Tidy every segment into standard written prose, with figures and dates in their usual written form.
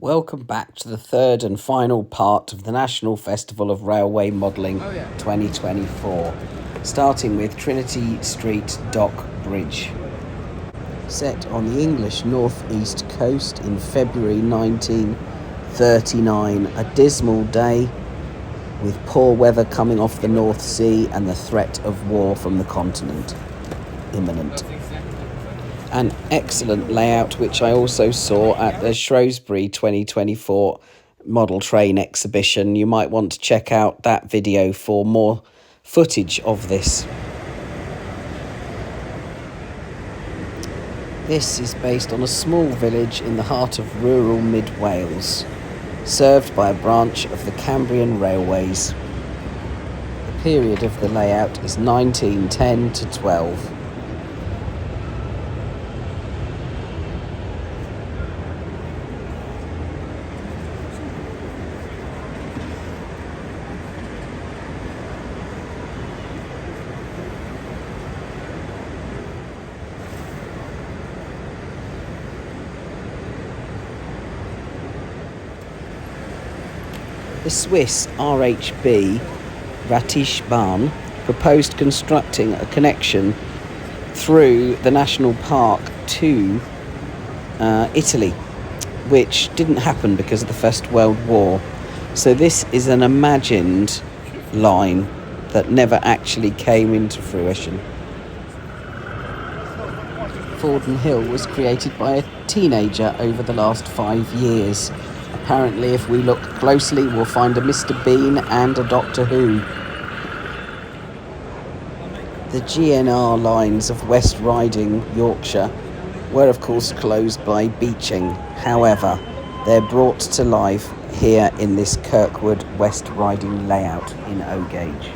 Welcome back to the third and final part of the National Festival of Railway Modelling 2024, starting with Trinity Street Dock Bridge. Set on the English north-east coast in February 1939, a dismal day with poor weather coming off the North Sea and the threat of war from the continent imminent. An excellent layout which I also saw at the Shrewsbury 2024 model train exhibition. You might want to check out that video for more footage of this. This is based on a small village in the heart of rural mid-Wales, served by a branch of the Cambrian Railways. The period of the layout is 1910 to 12. The Swiss RHB Ratishbahn proposed constructing a connection through the national park to Italy, which didn't happen because of the First World War. So this is an imagined line that never actually came into fruition. Fordon Hill was created by a teenager over the last 5 years. Apparently, if we look closely, we'll find a Mr. Bean and a Doctor Who. The GNR lines of West Riding, Yorkshire, were of course closed by beaching. However, they're brought to life here in this Kirkwood West Riding layout in O gauge.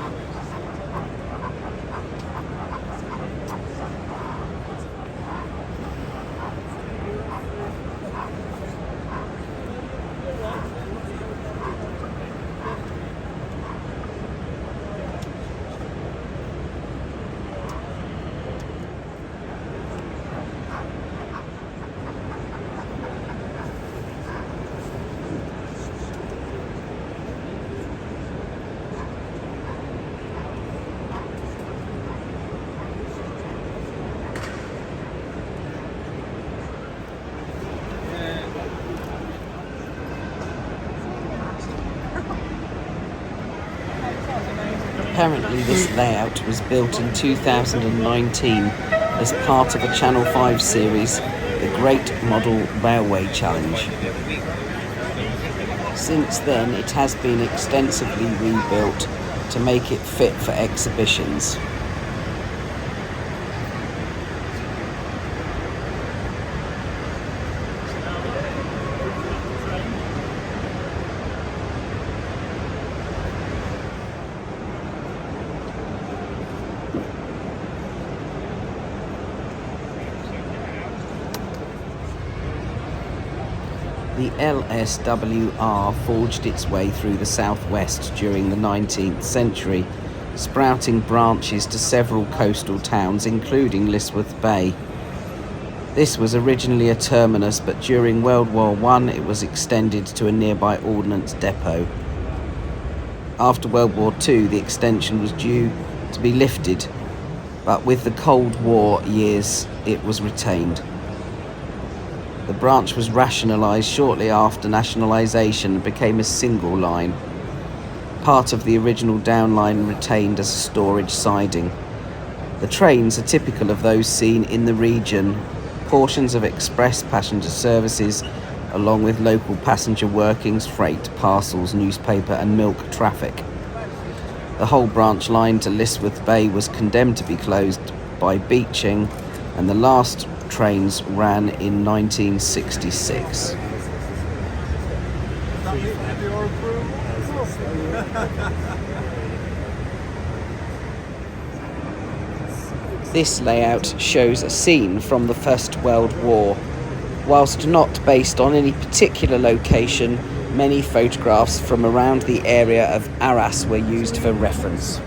Apparently this layout was built in 2019 as part of a Channel 5 series, The Great Model Railway Challenge. Since then it has been extensively rebuilt to make it fit for exhibitions. The LSWR forged its way through the southwest during the 19th century, sprouting branches to several coastal towns, including Lisworth Bay. This was originally a terminus, but during World War I it was extended to a nearby ordnance depot. After World War II, the extension was due to be lifted, but with the Cold War years it was retained. The branch was rationalised shortly after nationalisation and became a single line. Part of the original downline retained as a storage siding. The trains are typical of those seen in the region, portions of express passenger services, along with local passenger workings, freight, parcels, newspaper and milk traffic. The whole branch line to Lisworth Bay was condemned to be closed by beaching, and the last trains ran in 1966. This layout shows a scene from the First World War. Whilst not based on any particular location, many photographs from around the area of Arras were used for reference.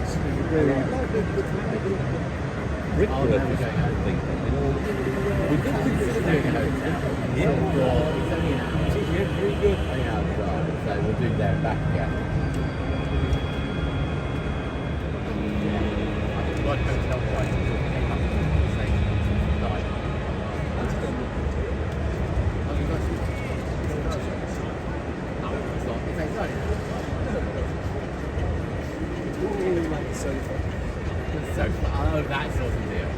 back again. I think the right hotel guy came up to the conversation tonight. Oh, you guys oh, that sort of deal.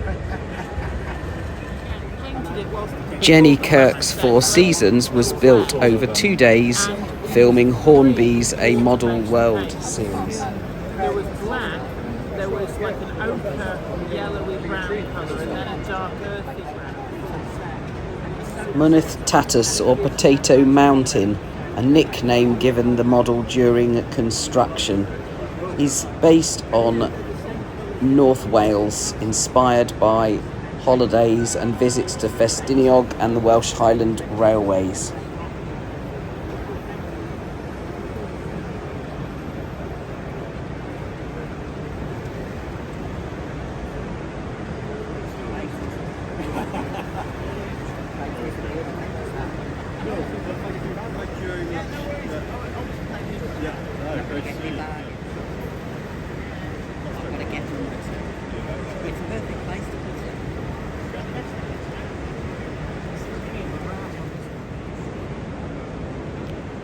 Jenny Kirk's Four Seasons was built over 2 days, filming Hornby's A Model World series. There was black, there was like an ochre, yellowy brown colour, and then a dark earthy brown. Mynydd Tatws, or Potato Mountain, a nickname given the model during construction, is based on North Wales, inspired by holidays and visits to Festiniog and the Welsh Highland Railways.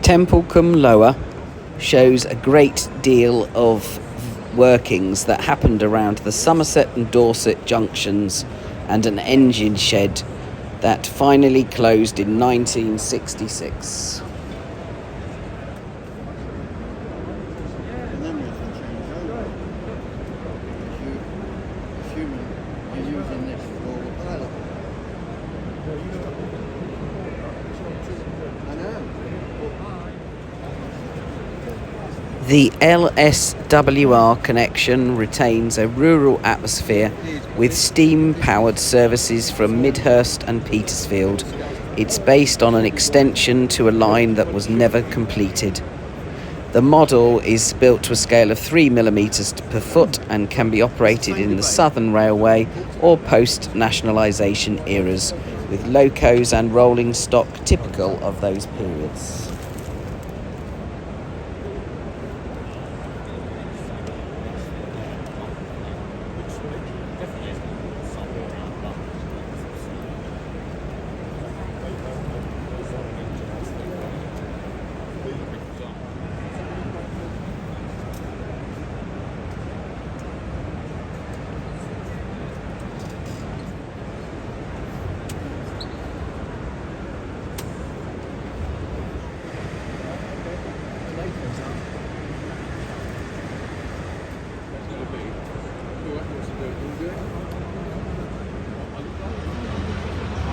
Templecombe Lower shows a great deal of workings that happened around the Somerset and Dorset junctions and an engine shed that finally closed in 1966. The LSWR connection retains a rural atmosphere with steam-powered services from Midhurst and Petersfield. It's based on an extension to a line that was never completed. The model is built to a scale of 3mm per foot and can be operated in the Southern Railway or post-nationalisation eras, with locos and rolling stock typical of those periods.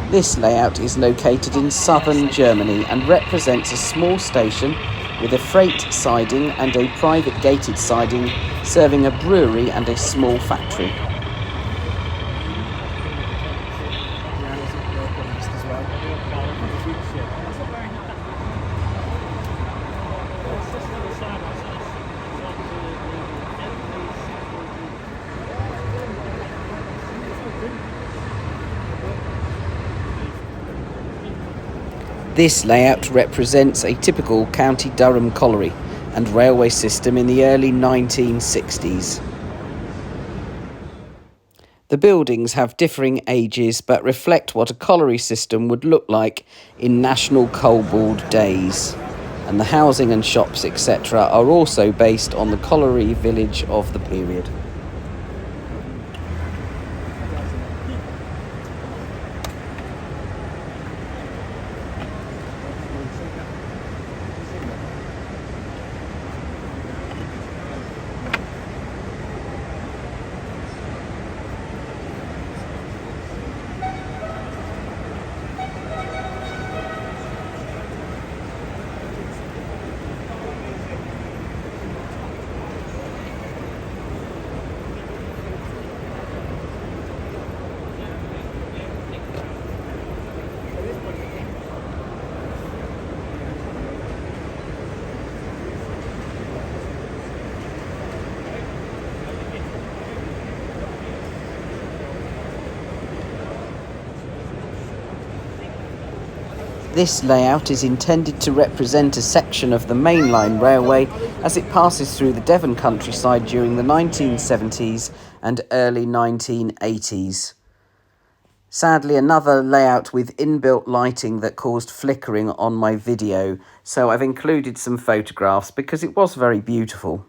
This layout is located in southern Germany and represents a small station with a freight siding and a private gated siding serving a brewery and a small factory. This layout represents a typical County Durham colliery and railway system in the early 1960s. The buildings have differing ages but reflect what a colliery system would look like in national coal board days, and the housing and shops etc. are also based on the colliery village of the period. This layout is intended to represent a section of the Mainline railway as it passes through the Devon countryside during the 1970s and early 1980s. Sadly, another layout with inbuilt lighting that caused flickering on my video, so I've included some photographs because it was very beautiful.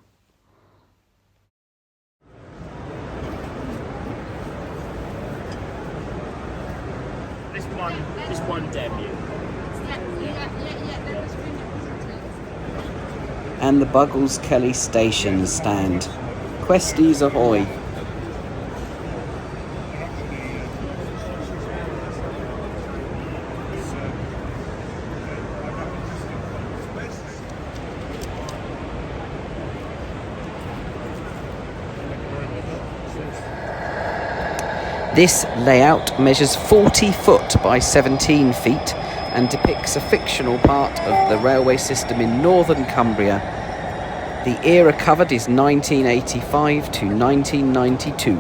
This one debut. And the Buggles Kelly Station stand. Questies ahoy! This layout measures 40 foot by 17 feet and depicts a fictional part of the railway system in northern Cumbria. The era covered is 1985 to 1992.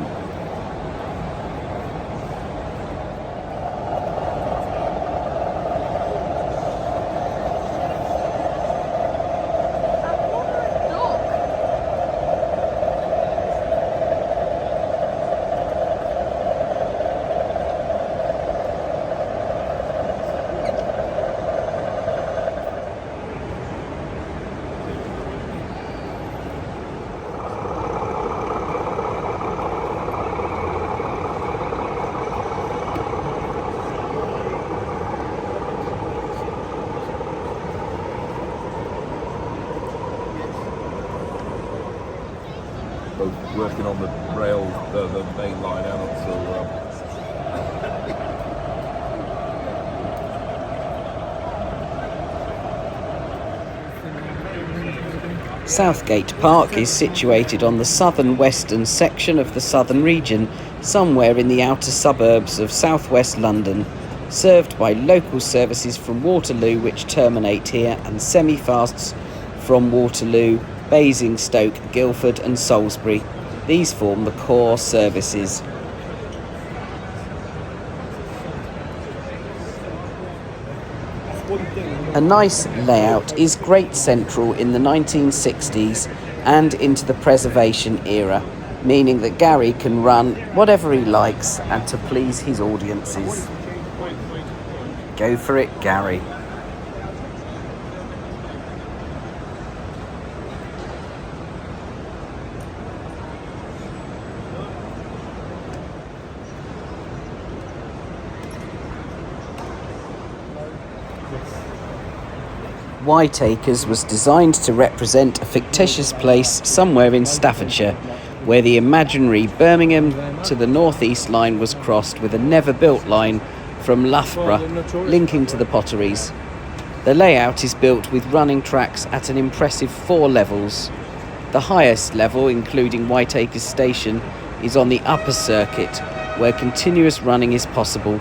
Both working on the rail, the main line out until Southgate Park is situated on the southern western section of the southern region, somewhere in the outer suburbs of southwest London, served by local services from Waterloo which terminate here and semi-fasts from Waterloo, Basingstoke, Guildford and Salisbury. These form the core services. A nice layout is Great Central in the 1960s and into the preservation era, meaning that Gary can run whatever he likes and to please his audiences. Go for it, Gary. Whiteacres was designed to represent a fictitious place somewhere in Staffordshire, where the imaginary Birmingham to the North East line was crossed with a never-built line from Loughborough, linking to the Potteries. The layout is built with running tracks at an impressive 4 levels. The highest level, including Whiteacres Station, is on the upper circuit, where continuous running is possible.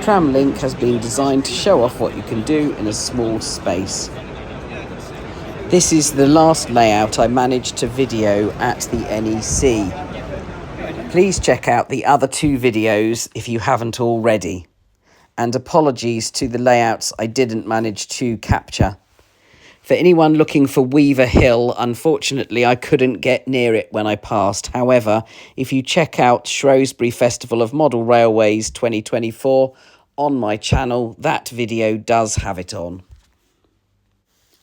Tramlink has been designed to show off what you can do in a small space. This is the last layout I managed to video at the NEC. Please check out the other 2 videos if you haven't already. And apologies to the layouts I didn't manage to capture. For anyone looking for Weaver Hill, unfortunately I couldn't get near it when I passed. However, if you check out Shrewsbury Festival of Model Railways 2024 on my channel, that video does have it on.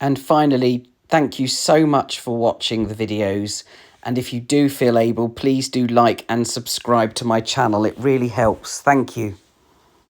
And finally, thank you so much for watching the videos. And if you do feel able, please do like and subscribe to my channel. It really helps. Thank you.